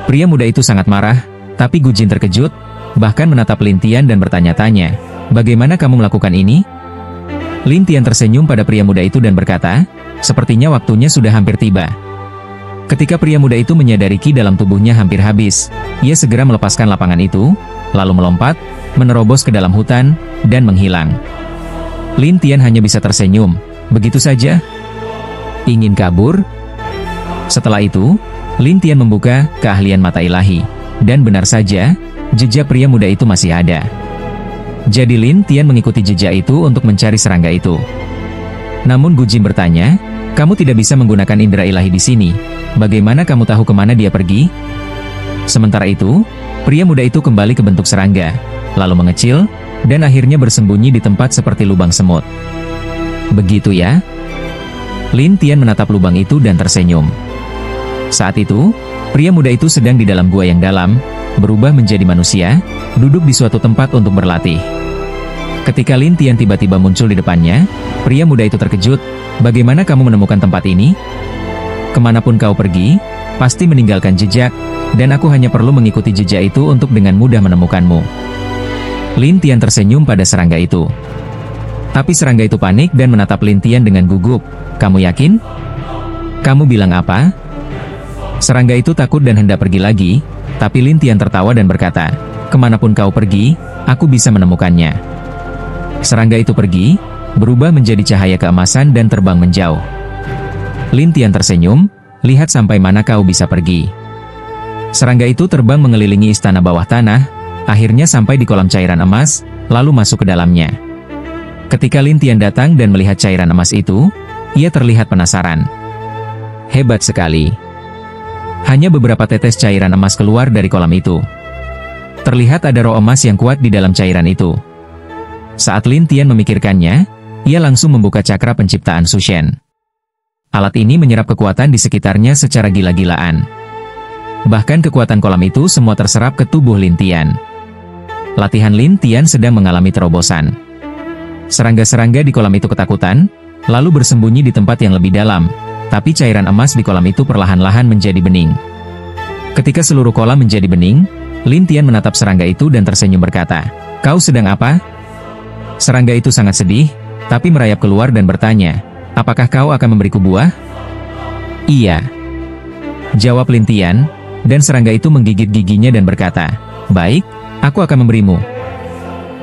Pria muda itu sangat marah, tapi Gu Jin terkejut, bahkan menatap Lin Tian dan bertanya-tanya, "Bagaimana kamu melakukan ini?" Lin Tian tersenyum pada pria muda itu dan berkata, "Sepertinya waktunya sudah hampir tiba." Ketika pria muda itu menyadari ki dalam tubuhnya hampir habis, ia segera melepaskan lapangan itu, lalu melompat, menerobos ke dalam hutan, dan menghilang. Lin Tian hanya bisa tersenyum. Begitu saja? Ingin kabur? Setelah itu, Lin Tian membuka keahlian mata ilahi. Dan benar saja, jejak pria muda itu masih ada. Jadi Lin Tian mengikuti jejak itu untuk mencari serangga itu. Namun Gu Jin bertanya, "Kamu tidak bisa menggunakan indera ilahi di sini. Bagaimana kamu tahu kemana dia pergi?" Sementara itu, pria muda itu kembali ke bentuk serangga, lalu mengecil, dan akhirnya bersembunyi di tempat seperti lubang semut. "Begitu ya? Lin Tian menatap lubang itu dan tersenyum. Saat itu, pria muda itu sedang di dalam gua yang dalam, berubah menjadi manusia, duduk di suatu tempat untuk berlatih. Ketika Lin Tian tiba-tiba muncul di depannya, pria muda itu terkejut. Bagaimana kamu menemukan tempat ini? Kemanapun kau pergi, pasti meninggalkan jejak, dan aku hanya perlu mengikuti jejak itu untuk dengan mudah menemukanmu. Lin Tian tersenyum pada serangga itu. Tapi serangga itu panik dan menatap Lin Tian dengan gugup. Kamu yakin? Kamu bilang apa? Serangga itu takut dan hendak pergi lagi, tapi Lin Tian tertawa dan berkata, kemanapun kau pergi, aku bisa menemukannya. Serangga itu pergi, berubah menjadi cahaya keemasan dan terbang menjauh. Lin Tian tersenyum, lihat sampai mana kau bisa pergi. Serangga itu terbang mengelilingi istana bawah tanah, akhirnya sampai di kolam cairan emas, lalu masuk ke dalamnya. Ketika Lin Tian datang dan melihat cairan emas itu, ia terlihat penasaran. Hebat sekali. Hanya beberapa tetes cairan emas keluar dari kolam itu. Terlihat ada roh emas yang kuat di dalam cairan itu. Saat Lin Tian memikirkannya, ia langsung membuka cakra penciptaan Su Shen. Alat ini menyerap kekuatan di sekitarnya secara gila-gilaan. Bahkan kekuatan kolam itu semua terserap ke tubuh Lin Tian. Latihan Lin Tian sedang mengalami terobosan. Serangga-serangga di kolam itu ketakutan, lalu bersembunyi di tempat yang lebih dalam, tapi cairan emas di kolam itu perlahan-lahan menjadi bening. Ketika seluruh kolam menjadi bening, Lin Tian menatap serangga itu dan tersenyum berkata, "Kau sedang apa?" Serangga itu sangat sedih, tapi merayap keluar dan bertanya, "Apakah kau akan memberiku buah?" "Iya," jawab Lin Tian, dan serangga itu menggigit giginya dan berkata, "Baik, aku akan memberimu."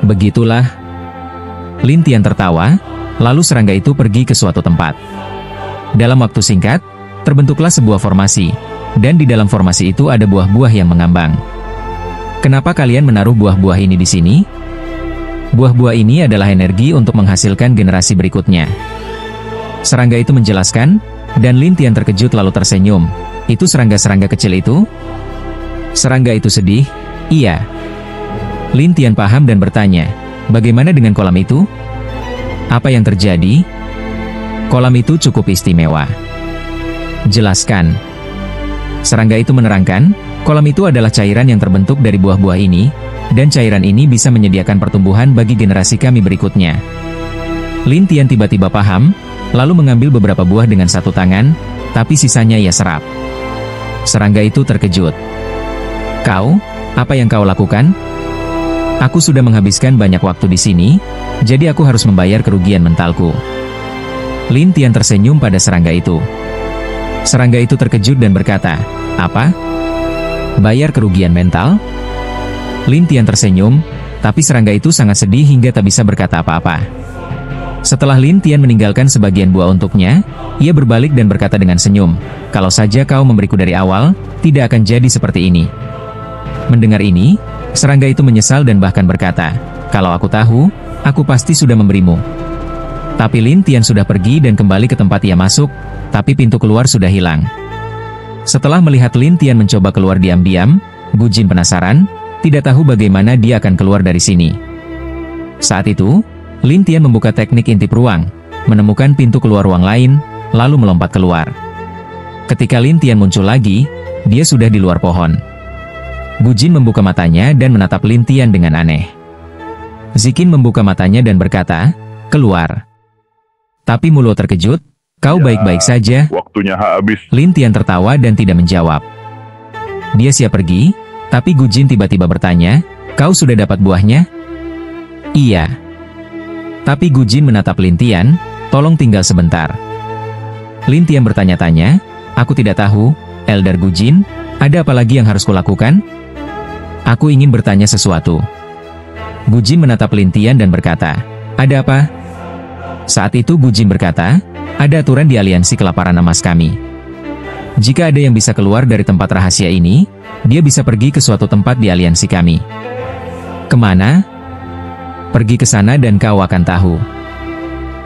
Begitulah. Lin Tian tertawa, lalu serangga itu pergi ke suatu tempat. Dalam waktu singkat, terbentuklah sebuah formasi, dan di dalam formasi itu ada buah-buah yang mengambang. "Kenapa kalian menaruh buah-buah ini di sini?" "Buah-buah ini adalah energi untuk menghasilkan generasi berikutnya." Serangga itu menjelaskan, dan Lin Tian terkejut lalu tersenyum. "Itu serangga-serangga kecil itu?" Serangga itu sedih, "Iya." Lin Tian paham dan bertanya, "Bagaimana dengan kolam itu?" "Apa yang terjadi?" "Kolam itu cukup istimewa." "Jelaskan." Serangga itu menerangkan, kolam itu adalah cairan yang terbentuk dari buah-buah ini, dan cairan ini bisa menyediakan pertumbuhan bagi generasi kami berikutnya. Lin Tian tiba-tiba paham, lalu mengambil beberapa buah dengan satu tangan, tapi sisanya ia serap. Serangga itu terkejut. "Kau, apa yang kau lakukan?" "Aku sudah menghabiskan banyak waktu di sini, jadi aku harus membayar kerugian mentalku." Lin Tian tersenyum pada serangga itu. Serangga itu terkejut dan berkata, "Apa? Bayar kerugian mental?" Lin Tian tersenyum, tapi serangga itu sangat sedih hingga tak bisa berkata apa-apa. Setelah Lin Tian meninggalkan sebagian buah untuknya, ia berbalik dan berkata dengan senyum, "Kalau saja kau memberiku dari awal, tidak akan jadi seperti ini." Mendengar ini, serangga itu menyesal dan bahkan berkata, "Kalau aku tahu, aku pasti sudah memberimu." Tapi Lin Tian sudah pergi dan kembali ke tempat ia masuk, tapi pintu keluar sudah hilang. Setelah melihat Lin Tian mencoba keluar diam-diam, Gu Jin penasaran, tidak tahu bagaimana dia akan keluar dari sini. Saat itu, Lin Tian membuka teknik intip ruang, menemukan pintu keluar ruang lain, lalu melompat keluar. Ketika Lin Tian muncul lagi, dia sudah di luar pohon. Gu Jin membuka matanya dan menatap Lin Tian dengan aneh. Zikin membuka matanya dan berkata, "Keluar." Tapi Mulo terkejut, "Kau baik-baik saja?" Waktunya habis. Lin Tian tertawa dan tidak menjawab. Dia siap pergi, tapi Gu Jin tiba-tiba bertanya, "Kau sudah dapat buahnya?" "Iya." Tapi Gu Jin menatap Lin Tian, "Tolong tinggal sebentar." Lin Tian bertanya-tanya, "Aku tidak tahu, Elder Gu Jin, ada apa lagi yang harus kulakukan?" "Aku ingin bertanya sesuatu." Gu Jin menatap Lin Tian dan berkata, "Ada apa?" Saat itu Gu Jin berkata, "Ada aturan di aliansi kelaparan emas kami. Jika ada yang bisa keluar dari tempat rahasia ini, dia bisa pergi ke suatu tempat di aliansi kami." "Kemana?" "Pergi ke sana dan kau akan tahu,"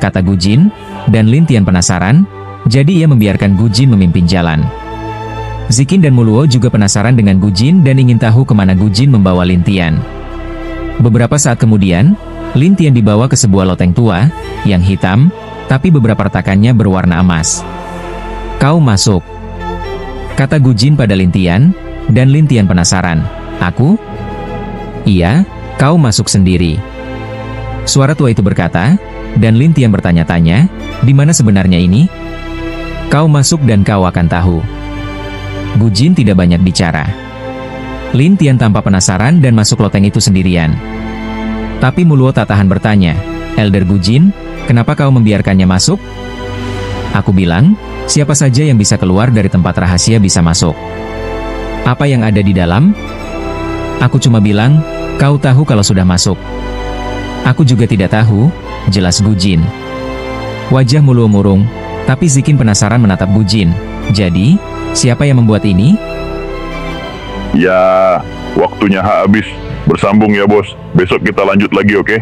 kata Gu Jin, dan Lin Tian penasaran, jadi ia membiarkan Gu Jin memimpin jalan. Zikin dan Muluo juga penasaran dengan Gu Jin dan ingin tahu kemana Gu Jin membawa Lin Tian. Beberapa saat kemudian, Lin Tian dibawa ke sebuah loteng tua, yang hitam, tapi beberapa retakannya berwarna emas. "Kau masuk," kata Gu Jin pada Lin Tian, dan Lin Tian penasaran. "Aku?" "Iya, kau masuk sendiri," suara tua itu berkata, dan Lin Tian bertanya-tanya, "Di mana sebenarnya ini?" "Kau masuk dan kau akan tahu." Gu Jin tidak banyak bicara. Lin Tian tampak penasaran dan masuk loteng itu sendirian. Tapi Muluo tak tahan bertanya, "Elder Gu Jin, kenapa kau membiarkannya masuk?" Aku bilang, siapa saja yang bisa keluar dari tempat rahasia bisa masuk. "Apa yang ada di dalam?" Aku cuma bilang, "Kau tahu kalau sudah masuk." "Aku juga tidak tahu," jelas Gu Jin. Wajah Muluo murung, tapi Zikin penasaran menatap Gu Jin. "Jadi, siapa yang membuat ini?" Ya, waktunya habis. Bersambung ya bos. Besok kita lanjut lagi, oke?